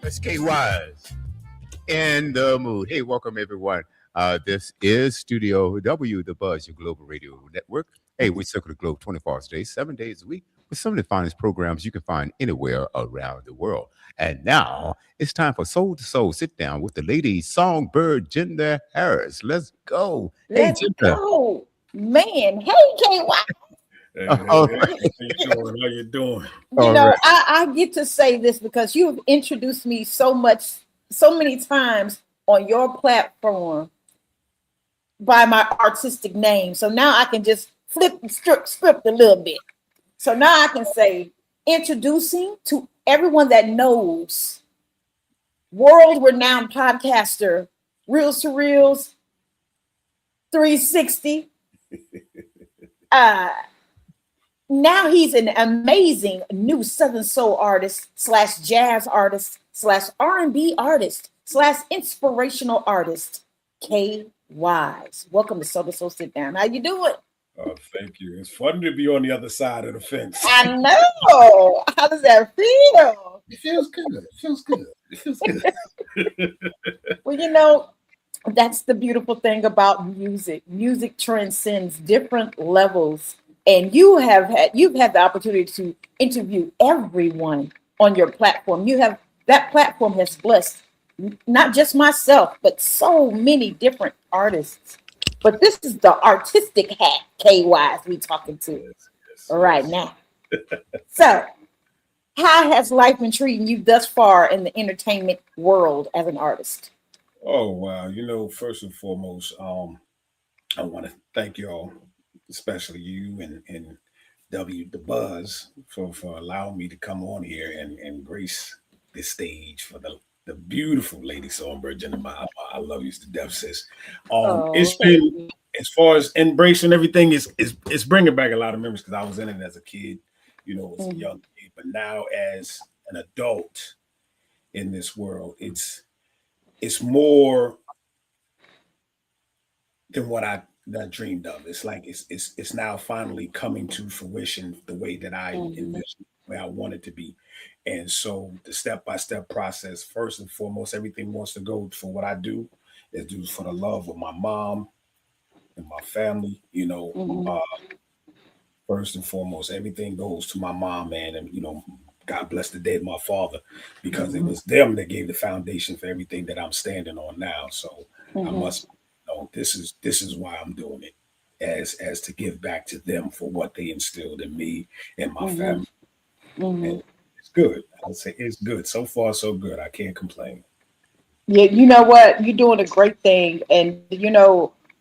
SK Wise in the mood. Hey, welcome everyone. This is Studio W, the Buzz, your global radio network. Hey, we circle the globe 24 hours a day, 7 days a week, with some of the finest programs you can find anywhere around the world. And now it's time for Soul to Soul. Sit down with the lady Songbird, Jina Hrris. Let's go. Hey, Let's Jina. go. Man, hey, KY. Hey, hey, All hey, right. how you doing? How you doing? All right. I get to say this because you've introduced me so many times on your platform by my artistic name. So now I can just flip the script a little bit. So now I can say, introducing to everyone that knows, world renowned podcaster, Reels to Reels 360. Now he's an amazing new Southern soul artist slash jazz artist slash R&B artist slash inspirational artist, K Wise. Welcome to Soul to Soul Sit Down. How you doing? Oh, thank you. It's fun to be on the other side of the fence. I know. How does that feel? It feels good. It feels good. It feels good. Well, that's the beautiful thing about music. Music transcends different levels. And you've had the opportunity to interview everyone on your platform. That platform has blessed not just myself, but so many different artists. But this is the artistic hat KY we talking to right now. So, how has life been treating you thus far in the entertainment world as an artist? Oh wow. First and foremost, I want to thank y'all, especially you and W the Buzz for allowing me to come on here and grace this stage for the beautiful lady Songbird. I love you to death, sis. It's been, as far as embracing everything, it's bringing back a lot of memories because I was in it as a kid, as a young kid, but now as an adult in this world, it's more than what I dreamed of. It's like it's now finally coming to fruition the way that I envisioned, where I want it to be. And so the step-by-step process, first and foremost, everything wants to go for what I do is do for the love of my mom and my family. First and foremost, everything goes to my mom, man, and God bless the day of my father, because it was them that gave the foundation for everything that I'm standing on now. So I must know this is why I'm doing it, as to give back to them for what they instilled in me and my family. And it's good. I would say it's good. So far, so good. I can't complain. Yeah, you know what? You're doing a great thing. And,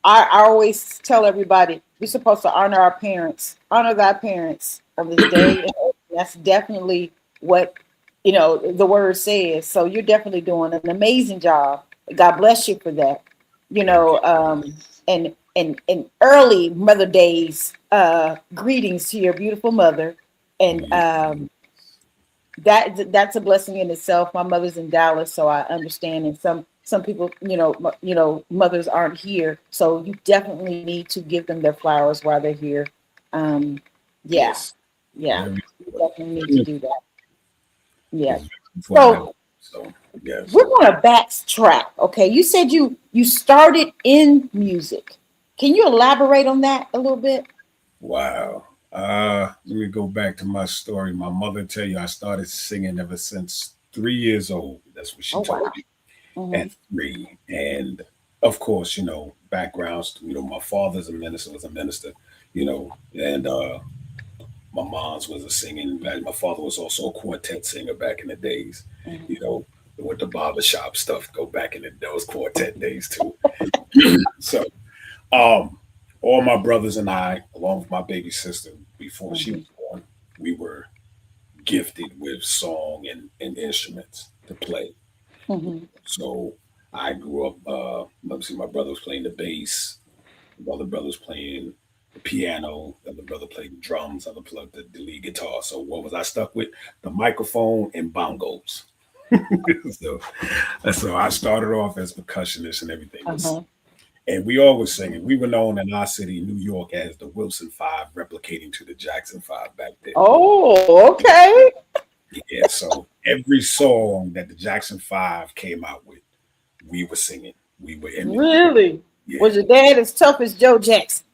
I always tell everybody we're supposed to honor thy parents on this day. And that's definitely what, the word says. So you're definitely doing an amazing job. God bless you for that. And early Mother Days, greetings to your beautiful mother. And that's a blessing in itself. My mother's in Dallas, so I understand. And some people, mothers aren't here, so you definitely need to give them their flowers while they're here. Yes. Yeah, Very you definitely need to do that. Yeah. So We're going to backtrack. Okay, you said you started in music. Can you elaborate on that a little bit? Wow. Let me go back to my story. My mother tell you I started singing ever since 3 years old. That's what she told me at 3. And of course, backgrounds, my father's was a minister, and my mom's was a singing. My father was also a quartet singer back in the days, with the barbershop stuff, go back in those quartet days too. So um, all my brothers and I, along with my baby sister, before she was born, we were gifted with song and instruments to play. So I grew up. Let see, my brother was playing the bass, the other brother was playing the piano, the other brother played the drums, other played the lead guitar. So what was I stuck with? The microphone and bongos. so, so I started off as percussionist and everything. And we always singing. We were known in our city, New York, as the Wilson Five, replicating to the Jackson Five back then. Oh, okay. Yeah, so every song that the Jackson 5 came out with, we were singing. We were in it. Really? Yeah. Was your dad as tough as Joe Jackson?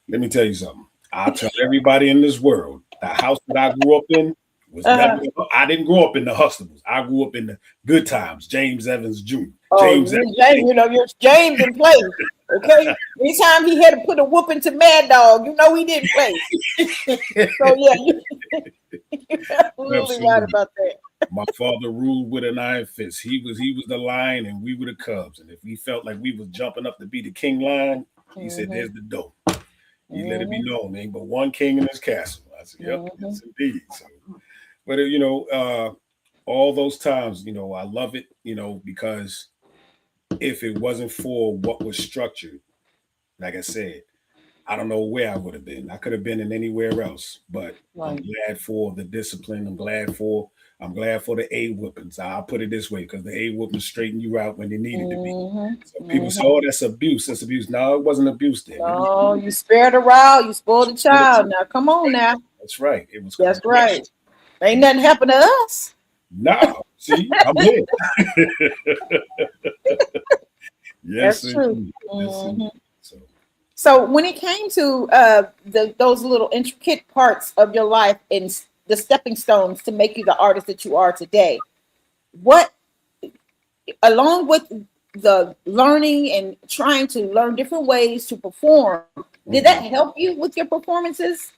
Let me tell you something. I'll tell everybody in this world, the house that I grew up in was never, Uh, I didn't grow up in the Hustables. I grew up in the good times. James Evans Jr. oh, James Evans. James, you're James in play. Okay. Anytime he had to put a whooping to Mad Dog, he didn't play. So yeah, you're absolutely right about that. My father ruled with an iron fist. He was the lion and we were the cubs. And if we felt like we was jumping up to be the king lion, he said, "There's the door." He let it be known, there ain't but one king in his castle. I said, "Yep, yes, indeed." So, but all those times, I love it, because if it wasn't for what was structured, like I said, I don't know where I would have been. I could have been in anywhere else, but I'm glad for the discipline. I'm glad for the A whoopings. I'll put it this way, because the A whoopings straighten you out when they needed to be. So people say, "Oh, that's abuse. That's abuse." No, it wasn't abuse then. No, you spared a row, you spoiled a child. Now come on now. That's right. It was. That's right. Ain't nothing happened to us. No, see, I'm here. Yes, that's true. So when it came to those little intricate parts of your life and the stepping stones to make you the artist that you are today, what, along with the learning and trying to learn different ways to perform, did that help you with your performances?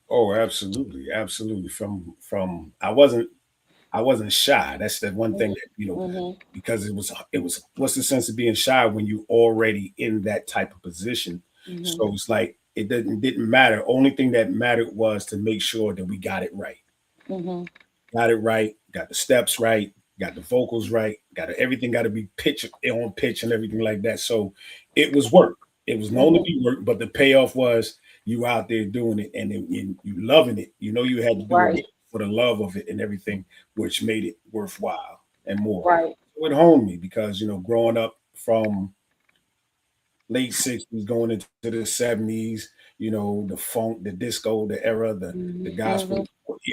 Oh, absolutely, absolutely. From I wasn't shy. That's the one thing that because it was what's the sense of being shy when you already in that type of position? So it's like it didn't matter. Only thing that mattered was to make sure that we got it right. Got it right, got the steps right, got the vocals right, everything got to be on pitch and everything like that. So it was work. It was known to be work, but the payoff was you out there doing it and you loving it. You had to do it for the love of it and everything, which made it worthwhile and more. Right. So it honed me because, growing up from late 60s going into the 70s, the funk, the disco, the era, the gospel,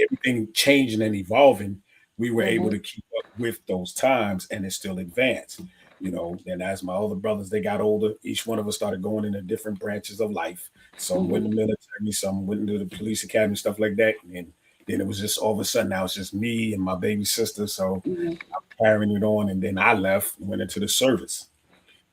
everything changing and evolving, we were able to keep up with those times and it still advanced. And as my older brothers, they got older, each one of us started going into different branches of life. Some went in the military, some went into the police academy, stuff like that. And then it was just all of a sudden, now it's just me and my baby sister. So I'm carrying it on. And then I left, went into the service.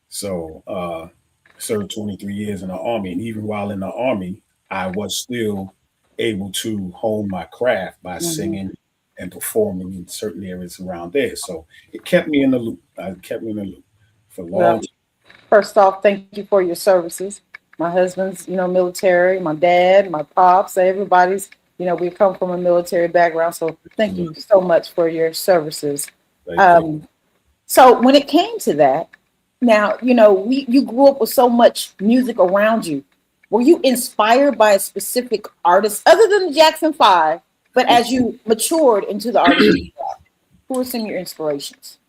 So served 23 years in the Army. And even while in the Army, I was still able to hone my craft by singing and performing in certain areas around there. So it kept me in the loop. It kept me in the loop for a long time. First off, thank you for your services. My husband's, military, my dad, my pops, everybody's, we come from a military background. So thank you so much for your services. So when it came to that, now, you grew up with so much music around you. Were you inspired by a specific artist other than the Jackson 5? But as you matured into the artist, who were some of your inspirations?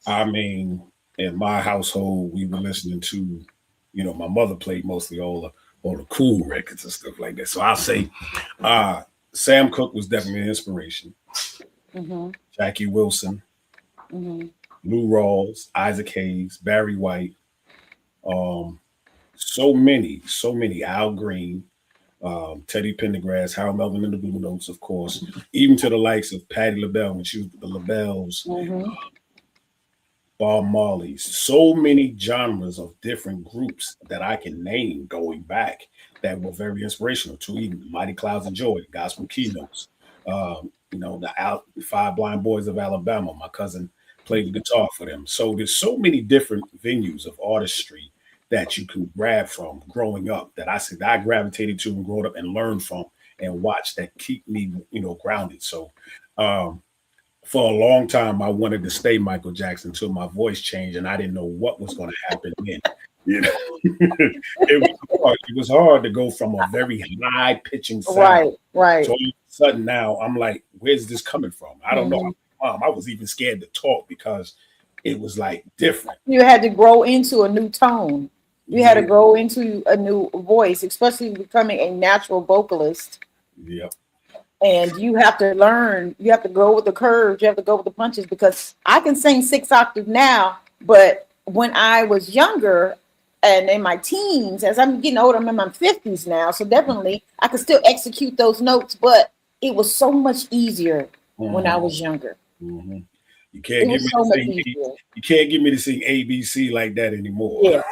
I mean, in my household, we were listening to, my mother played mostly all the cool records and stuff like that. So I'll say Sam Cooke was definitely an inspiration. Jackie Wilson, Lou Rawls, Isaac Hayes, Barry White, so many, Al Green, Teddy Pendergrass, Harold Melvin and the Blue Notes, of course, even to the likes of Patti LaBelle when she was with the LaBelles, Bob Marley's, so many genres of different groups that I can name going back that were very inspirational to even Mighty Clouds of Joy, Gospel Keynotes, the Five Blind Boys of Alabama. My cousin played the guitar for them. So there's so many different venues of artistry that you can grab from growing up that I said I gravitated to and grew up and learned from and watched that keep me, grounded. So for a long time, I wanted to stay Michael Jackson until my voice changed and I didn't know what was going to happen then. It was hard to go from a very high pitching sound. Right. So all of a sudden now I'm like, where's this coming from? I don't know. I was even scared to talk because it was like different. You had to grow into a new tone. You had to grow into a new voice, especially becoming a natural vocalist. Yeah. And you have to learn, you have to go with the curves, you have to go with the punches, because I can sing 6 octaves now, but when I was younger and in my teens, as I'm getting older, I'm in my 50s now, so definitely I could still execute those notes, but it was so much easier when I was younger. Mm-hmm. You It can't get was me so to much sing. easier. You can't get me to sing ABC like that anymore. Yeah.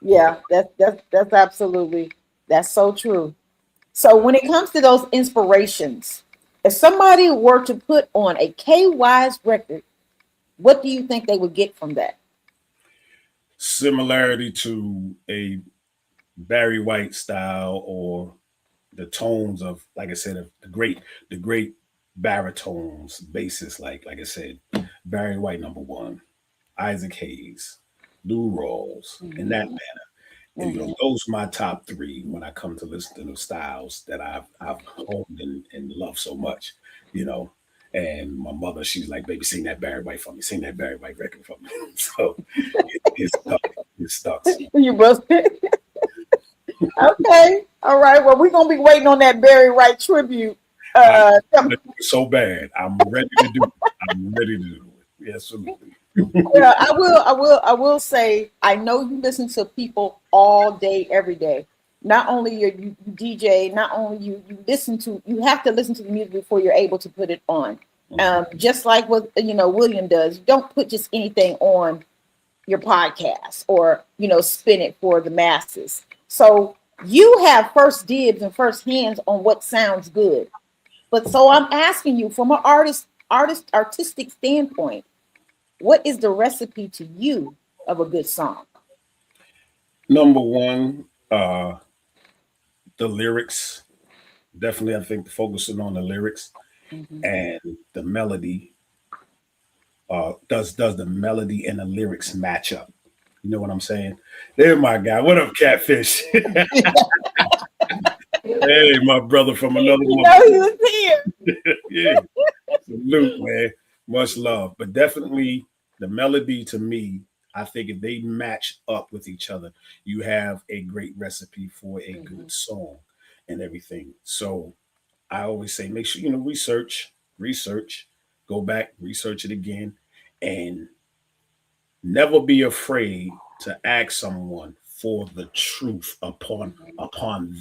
Yeah, that's absolutely, that's so true. So when it comes to those inspirations, if somebody were to put on a K-Wise record, what do you think they would get from that? Similarity to a Barry White style, or the tones of, like I said, of the great baritones, basses, like I said, Barry White #1, Isaac Hayes, Lou Rawls, in that Mhm, manner. And, mhm. those are my top three when I come to listen to the styles that I've honed and loved so much, you know. And my mother, she's like, "Baby, sing that Barry White for me. Sing that Barry White record for me." So it stuck. It stuck. You must. Okay, all right. Well, we're gonna be waiting on that Barry White tribute. I Come- so bad. I'm ready to do it. I'm ready to do it. Absolutely. yeah, I will. I will say. I know you listen to people all day, every day. Not only you DJ, not only you listen to. You have to listen to the music before you're able to put it on. Just like what William does. You don't put just anything on your podcast or spin it for the masses. So you have first dibs and first hands on what sounds good. But so I'm asking you, from an artistic standpoint, what is the recipe to you of a good song? #1, the lyrics. Definitely, I think focusing on the lyrics Mhm. and the melody. Does the melody and the lyrics match up? You know what I'm saying? There, my guy. What up, Catfish? Hey, my brother from another You mother. know he was here. Yeah, salute, man. Much love. But definitely the melody, to me, I think if they match up with each other, you have a great recipe for a good Mhm. song and everything. So I always say, make sure, research, go back, research it again, and never be afraid to ask someone for the truth upon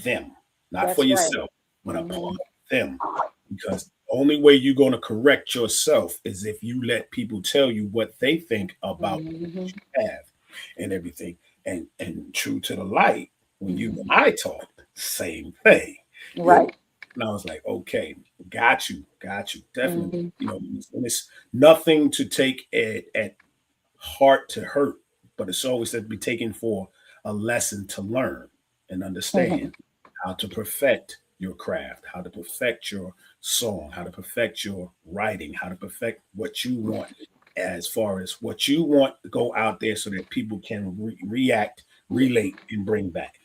them, not for That's right. yourself, but upon Mhm. them. Because the only way you're going to correct yourself is if you let people tell you what they think about what Mhm. you have and everything. And true to the light, when you and Mhm. I talked, same thing. You know, Right. and I was like, okay, got you, definitely. Mhm. And it's nothing to take at heart to hurt, but it's always to be taken for a lesson to learn and understand Mhm. how to perfect your craft, how to perfect your song, how to perfect your writing, how to perfect what you want, as far as what you want to go out there so that people can react, relate, and bring back.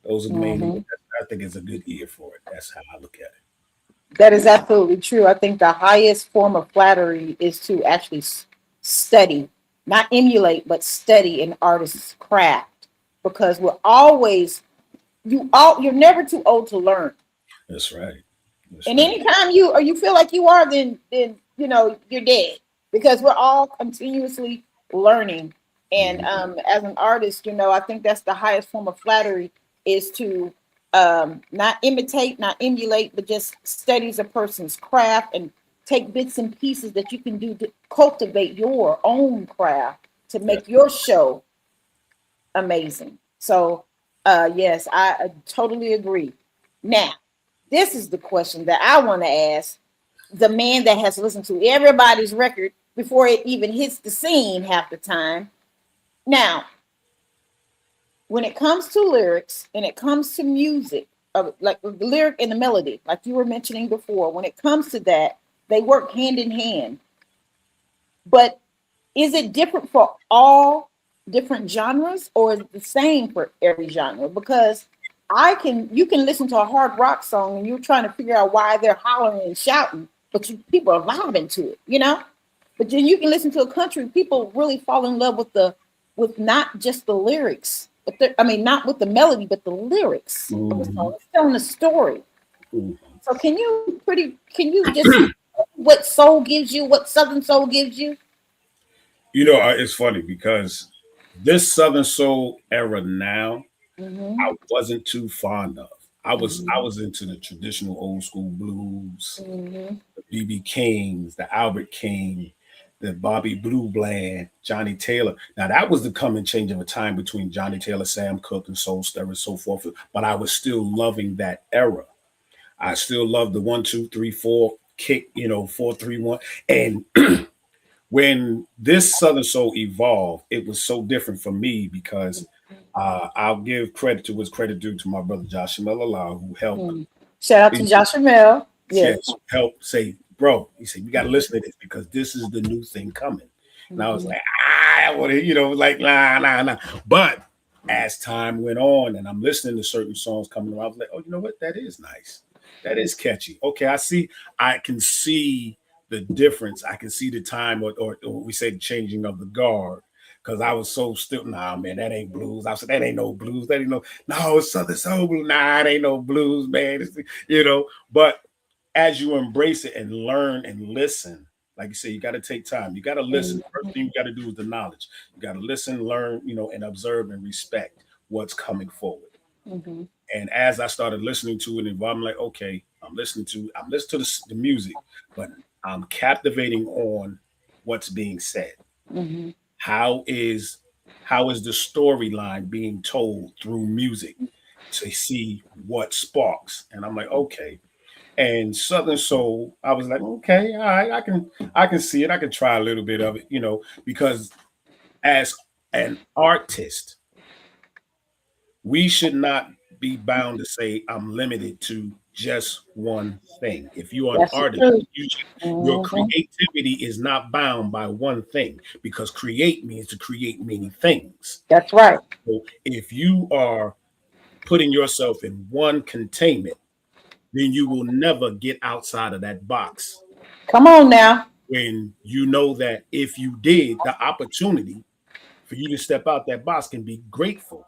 Those are the main. Mhm. I think it's a good year for it. That's how I look at it. That is absolutely true. I think the highest form of flattery is to actually study, not emulate, but study an artist's craft, because we're always you're never too old to learn. That's right. That's And right. anytime you feel like you are, then you're dead, because we're all continuously learning. And Mhm. as an artist, I think that's the highest form of flattery, is to not imitate, not emulate, but just studies a person's craft and take bits and pieces that you can do to cultivate your own craft to Yeah. make your show amazing. So, yes, I totally agree. Now, this is the question that I want to ask the man that has listened to everybody's record before it even hits the scene half the time. Now, when it comes to lyrics and it comes to music, like the lyric and the melody, like you were mentioning before, when it comes to that, they work hand in hand. But is it different for all different genres, or is it the same for every genre? Because you can listen to a hard rock song and you're trying to figure out why they're hollering and shouting, but people are vibing to it. But then you can listen to a country, people really fall in love with not just the lyrics, but I mean not with the melody, but the lyrics of the Mhm. song. It's telling a story. Mhm. So can you just what soul gives you, what Southern soul gives you? You know, it's funny because this Southern Soul era now, Mm-hmm. I wasn't too fond of. I Mm-hmm. was into the traditional old school blues, Mm-hmm. the BB Kings, the Albert King, the Bobby Blue Bland, Johnny Taylor. Now that was the coming change of a time between Johnny Taylor, Sam Cooke, and Soul Stir and so forth. But I was still loving that era. I still love the 1, 2, 3, 4 kick, 4, 3, 1. And when this Southern Soul evolved, it was so different for me because I'll give credit to what's credit due to my brother Josh Miller, who helped. Mm. Shout out to Joshua Mel. Yes. Yes, help say, bro. He said, "You got to listen to this because this is the new thing coming." And I was Mm-hmm. like, I want to, like nah, nah, nah. But as time went on, and I'm listening to certain songs coming around, I was like, oh, you know what? That is nice. That is catchy. Okay, I see. I can see the difference. I can see the time, or we say the changing of the guard. Because I was so still, nah, man, that ain't blues. I said, that ain't no blues. That ain't no, it's Southern Soul Blues. Nah, it ain't no blues, man. But as you embrace it and learn and listen, like you say, you got to take time. You got to listen. First thing you got to do is the knowledge. You got to listen, learn, and observe and respect what's coming forward. Mm-hmm. And as I started listening to it, and I'm like, okay, I'm listening to the music, but I'm captivating on what's being said. Mm-hmm. How is how is the storyline being told through music to see what sparks? And I'm like, okay, and Southern Soul, I was like, okay, all right, I can see it. I can try a little bit of it, because as an artist, we should not be bound to say I'm limited to just one thing. If you are an That's the artist, truth. your Mm-hmm. creativity is not bound by one thing because create means to create many things. That's right. So if you are putting yourself in one containment, then you will never get outside of that box. Come on now. When you know that if you did, the opportunity for you to step out that box can be grateful.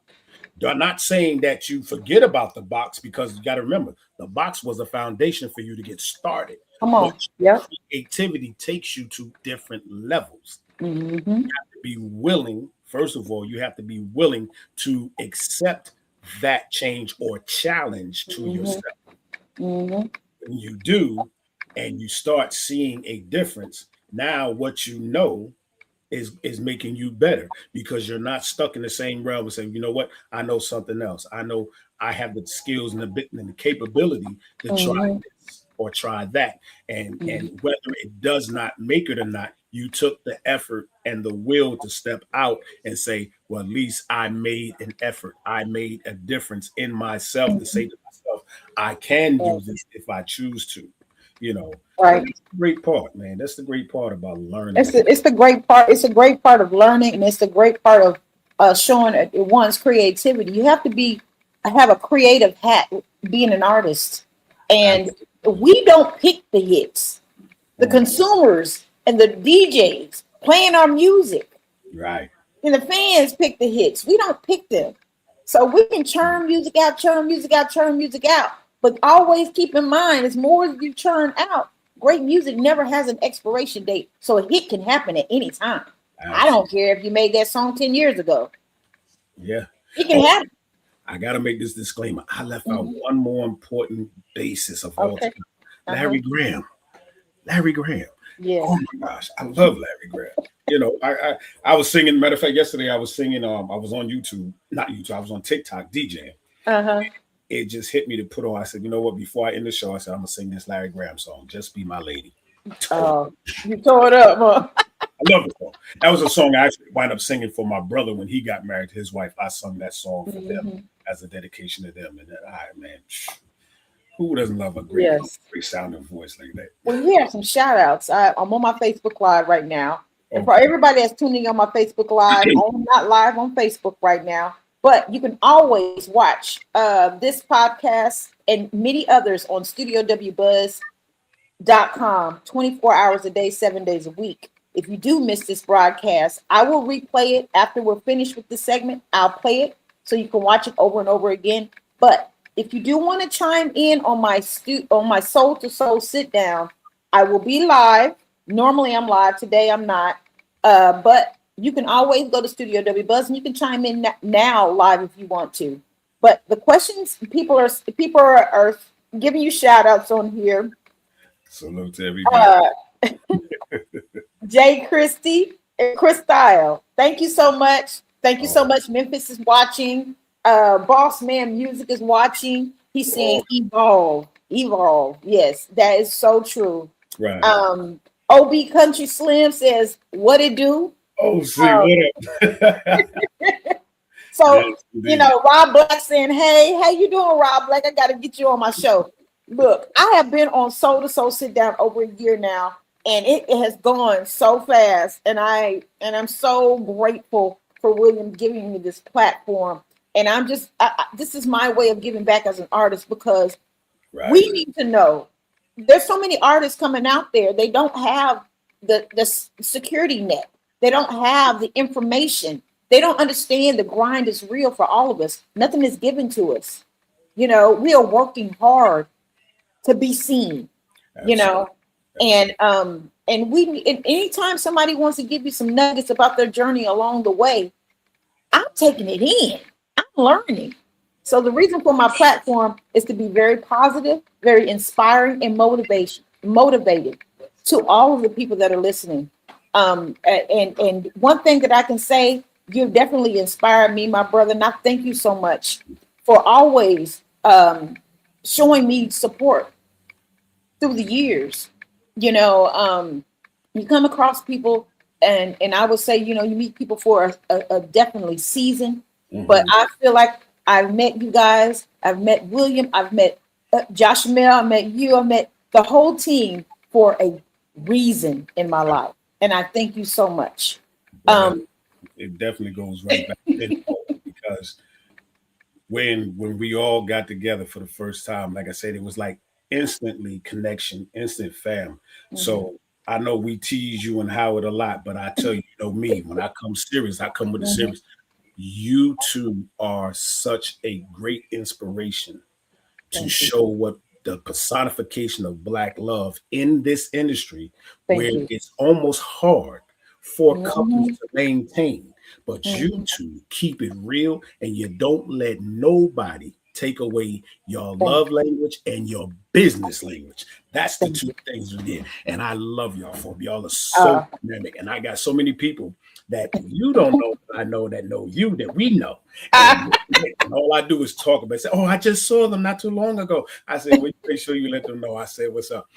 I'm not saying that you forget about the box because you got to remember the box was a foundation for you to get started. Come But on. Yep. creativity takes you to different levels. Mm-hmm. Be willing, first of all, you have to be willing to accept that change or challenge to Mm-hmm. yourself. Mm-hmm. When you do, and you start seeing a difference, now what you know is making you better because you're not stuck in the same realm and saying, you know what, I know something else. I know I have the skills and the capability to try Mm-hmm. this or try that. And Mm-hmm. and whether it does not make it or not, you took the effort and the will to step out and say, well, at least I made an effort. I made a difference in myself to say to myself, I can do this if I choose to, And Right. that's the great part, man. That's the great part about learning. It's the great part. It's a great part of learning, and it's the great part of showing one's creativity. You have to have a creative hat, being an artist, and we don't pick the hits. The consumers and the DJs playing our music, Right. and the fans pick the hits. We don't pick them, so we can churn music out, churn music out, churn music out. But always keep in mind, as more as you churn out, great music never has an expiration date, so a hit can happen at any time. I Absolutely. don't care if you made that song 10 years ago. Yeah. It can Oh, happen. I got to make this disclaimer. I left out Mhm. one more important basis of all Okay. time. Uh-huh. Larry Graham. Larry Graham. Yes. Oh my gosh, I love Larry Graham. I was singing. Matter of fact, yesterday I was singing. I was on YouTube, not YouTube. I was on TikTok DJing. Uh-huh. It just hit me to put on. I said, you know what? Before I end the show, I said I'm gonna sing this Larry Graham song. Just be my lady. Oh, you tore it up, huh? I love the song. That was a song I actually wound up singing for my brother when he got married to his wife. I sung that song for them Mhm. as a dedication to them. And that, all right, man, who doesn't love a Yes. great sounding voice like that? Well, we have some shout outs. I'm on my Facebook Live right now. And for Okay. everybody that's tuning on my Facebook Live, I'm not live on Facebook right now, but you can always watch this podcast and many others on StudioWBuzz.com 24 hours a day, 7 days a week. If you do miss this broadcast, I will replay it after we're finished with this segment. I'll play it so you can watch it over and over again. But if you do want to chime in on my soul to soul sit down, I will be live. Normally I'm live. Today I'm not. But you can always go to Studio W Buzz and you can chime in now live if you want to. But the questions people are giving you shout outs on here. Salute to everybody. Jay Christie and Christyle. Thank you so much. Thank you so much. Memphis is watching. Boss Man Music is watching. He's saying evolve. Evolve. Yes, that is so true. Right. OB Country Slim says, what it do? Oh, see, what up? So, yes, Rob Black saying, hey, how you doing, Rob Black? I got to get you on my show. Look, I have been on Soul to Soul Sit Down over a year now, and it has gone so fast. And I'm so grateful for William giving me this platform. And I'm just, this is my way of giving back as an artist, because we need to know there's so many artists coming out there. They don't have the security net. They don't have the information. They don't understand the grind is real for all of us. Nothing is given to us. We are working hard to be seen. Absolutely. And anytime somebody wants to give you some nuggets about their journey along the way, I'm taking it in. I'm learning. So the reason for my platform is to be very positive, very inspiring, and motivated to all of the people that are listening. And one thing that I can say, you've definitely inspired me, my brother, and I thank you so much for always showing me support through the years. You come across people, and I would say, you meet people for a definitely season. Mm-hmm. But I feel like I've met you guys. I've met William. I've met Josh Mel. I met you. I met the whole team for a reason in my life. And I thank you so much. It definitely goes right back because when we all got together for the first time, like I said, it was like instantly connection, instant fam. Mm-hmm. So I know we tease you and Howard a lot, but I tell you, me, when I come serious, I come with a serious. You two are such a great inspiration to show what the personification of Black love in this industry, where it's almost hard for couples to maintain. But you two keep it real, and you don't let nobody take away your love language and your business language. That's the two things we did. And I love y'all for y'all are so dynamic. And I got so many people that you don't know, I know that know you, that we know. And all I do is talk about it. Say, I just saw them not too long ago. I said, well, make sure you let them know. I said, what's up?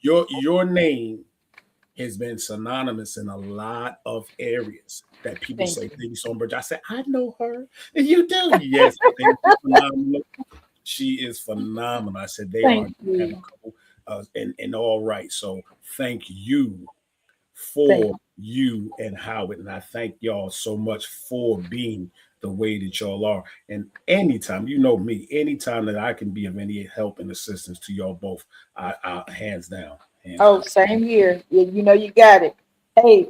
Your name has been synonymous in a lot of areas that people say, Lady Songbird. I said, I know her. And you do? Yes, phenomenal. She is phenomenal. I said, they are a couple, and all right. So thank you for you and Howard. And I thank y'all so much for being the way that y'all are. And anytime, me, anytime that I can be of any help and assistance to y'all both, I hands down. Same here. You got it. Hey,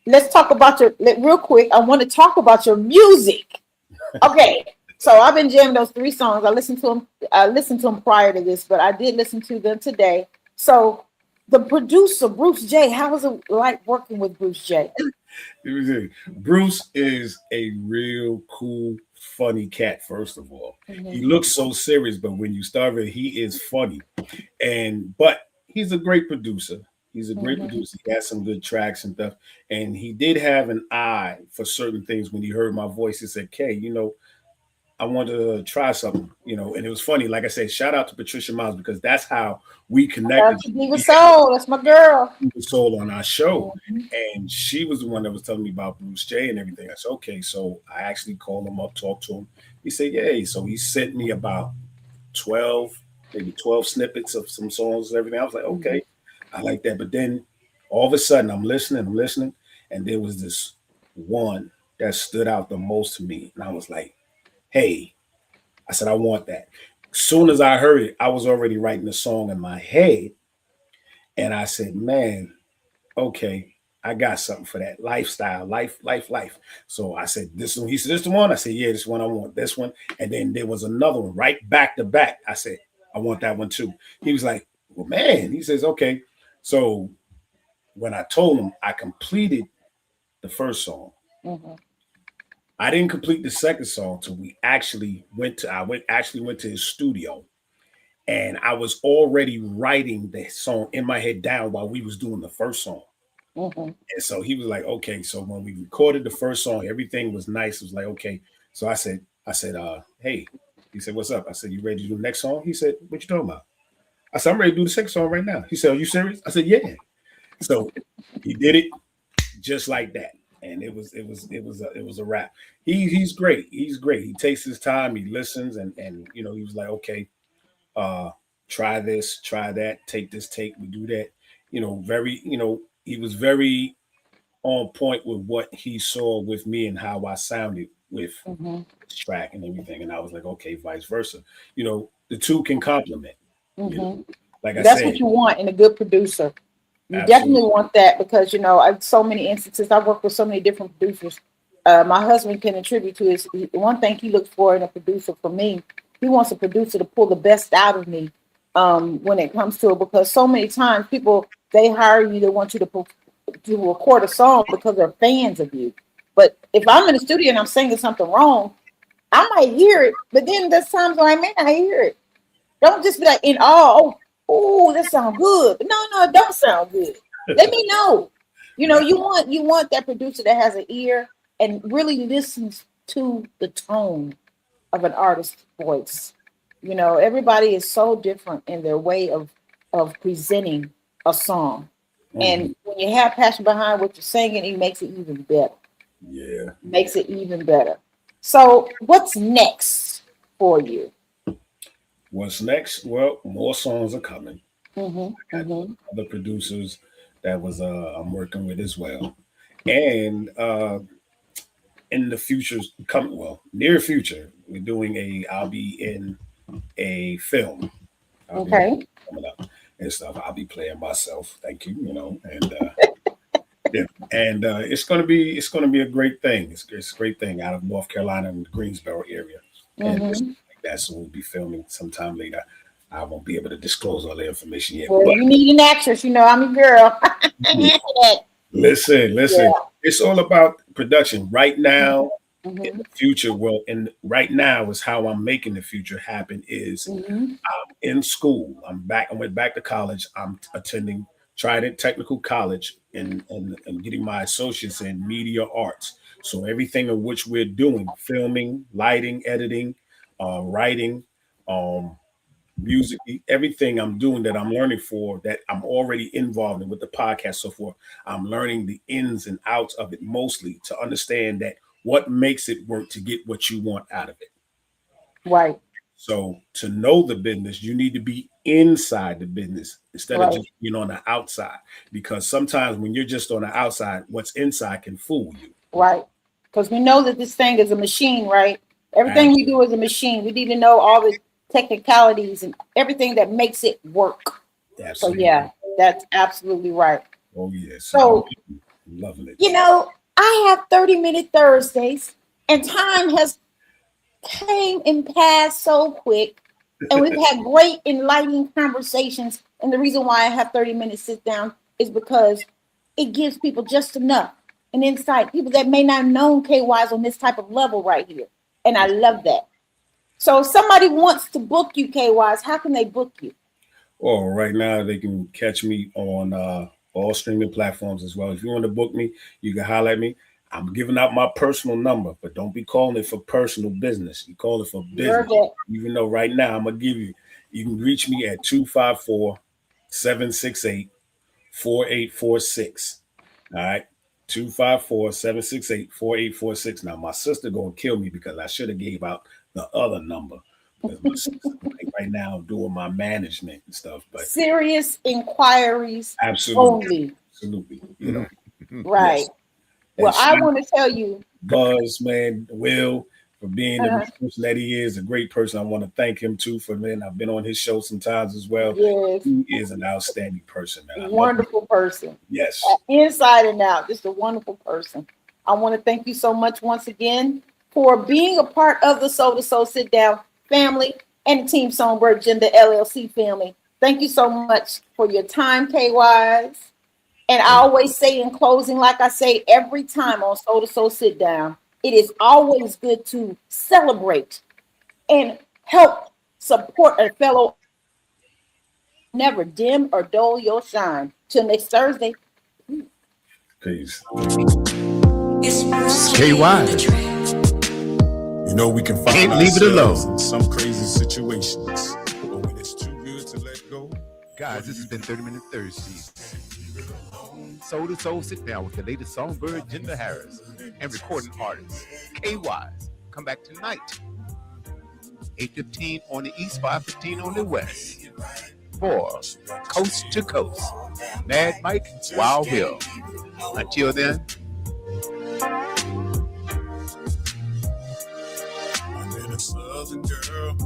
let's talk about real quick. I want to talk about your music. Okay. So I've been jamming those 3 songs. I listened to them prior to this, but I did listen to them today. So the producer, Bruce J, how was it like working with Bruce J? Bruce is a real cool, funny cat, first of all. He looks so serious, but when you start with, he is funny. But he's a great producer. He's a great producer. He has some good tracks and stuff. And he did have an eye for certain things. When he heard my voice, he said, Kay, I wanted to try something, and it was funny. Like I said, shout out to Patricia Miles, because that's how we connected. Diva Soul, that's my girl. Diva Soul on our show. And she was the one that was telling me about Bruce J and everything. I said, okay. So I actually called him up, talked to him. He said, yay. So he sent me about maybe 12 snippets of some songs and everything. I was like, okay, I like that. But then all of a sudden I'm listening. And there was this one that stood out the most to me. And I was like, hey, I said, I want that. As soon as I heard it, I was already writing the song in my head. And I said, man, okay, I got something for that lifestyle, life. So I said, this one. He said, this the one. I said, yeah, this one. I want this one. And then there was another one right back to back. I said, I want that one too. He was like, well, man. He says, okay. So when I told him I completed the first song, I didn't complete the second song till we actually went to. Actually went to his studio, and I was already writing the song in my head down while we was doing the first song. And so he was like, okay. So when we recorded the first song, everything was nice. It was like, okay. So I said, hey. He said, what's up? I said, you ready to do the next song? He said, what you talking about? I said, I'm ready to do the second song right now. He said, are you serious? I said, yeah. So he did it just like that. And it was a wrap. He's great. He's great. He takes his time, he listens, and he was like, okay, try this, try that, take this, we do that. He was very on point with what he saw with me and how I sounded with this track and everything. And I was like, okay, vice versa. The two can complement. Like I That's said, what you want in a good producer. You absolutely. definitely want that because I've so many instances. I work with so many different producers. My husband can attribute to his one thing he looks for in a producer. For me, he wants a producer to pull the best out of me when it comes to it. Because so many times people they hire you, they want you to record a song because they're fans of you. But if I'm in the studio and I'm singing something wrong, I might hear it, but then there's times when I may not hear it. Don't just be like in awe. Oh, that sounds good. But no, it don't sound good. Let me know. You want that producer that has an ear and really listens to the tone of an artist's voice. Everybody is so different in their way of presenting a song. And when you have passion behind what you're singing, it makes it even better. Yeah. Makes it even better. So what's next for you? What's next? Well, more songs are coming. Other producers that I'm working with as well. And in the future's near future, I'll be in a film. Coming up and stuff. I'll be playing myself. Thank you. And yeah, and it's gonna be a great thing. It's a great thing out of North Carolina and the Greensboro area, and like that. So we'll be filming sometime later. I won't be able to disclose all the information yet. Well, but you need an actress. I'm a girl. listen. Yeah. It's all about production right now. In the future, right now is how I'm making the future happen. Is I'm in school. I went back to college. I'm attending Trident Technical College and getting my associates in media arts. So everything in which we're doing, filming, lighting, editing, writing, music, everything I'm doing that I'm learning for that I'm already involved in with the podcast, so forth. I'm learning the ins and outs of it mostly to understand that what makes it work to get what you want out of it. Right. So to know the business, you need to be inside the business instead of just being on the outside. Because sometimes when you're just on the outside, what's inside can fool you. Right. Because we know that this thing is a machine, right? Everything we do is a machine. We need to know all the technicalities and everything that makes it work. Absolutely. So yeah, that's absolutely right. Oh yes. So loving it. I have 30-minute Thursdays and time has came and passed so quick. And we've had great enlightening conversations. And the reason why I have 30 minutes sit down is because it gives people just enough and insight. People that may not have known KYs on this type of level right here. And I love that. So if somebody wants to book you, KYs, how can they book you? Oh, right now they can catch me on all streaming platforms as well. If you want to book me, you can holler at me. I'm giving out my personal number, but don't be calling it for personal business. You call it for business. Even though right now I'm going to give you can reach me at 254-768-4846. All right. 254-768-4846. Now my sister going to kill me because I should have gave out the other number. Because my sister, right now doing my management and stuff. But serious inquiries. Absolutely. Right. Yes. Well, I want to tell you, Buzz, man, Will, for being the person that he is, a great person. I want to thank him too for man. I've been on his show sometimes as well. Yes. He is an outstanding person, man. Wonderful person. Yes. Inside and out, just a wonderful person. I want to thank you so much once again for being a part of the Soul to Soul Sit Down family and Team Songbird Gender LLC family. Thank you so much for your time, K-Wise. And I always say in closing, like I say every time on Soul to Soul Sit Down, it is always good to celebrate and help support a fellow. Never dim or dull your shine. Till next Thursday. Peace. K-Wise. You know, we can find Can't leave it alone in some crazy situations, but when it's too good to let go. Guys, this has been 30 Minute Thursday. Soul to Soul Sit Down with the latest Songbird, Jina Hrris, and recording artist K-Wise. Come back tonight, 8:15 on the east, 5:15 on the west. For Coast to Coast, Mad Mike, Wild Bill. Until then, I'm in a southern girl.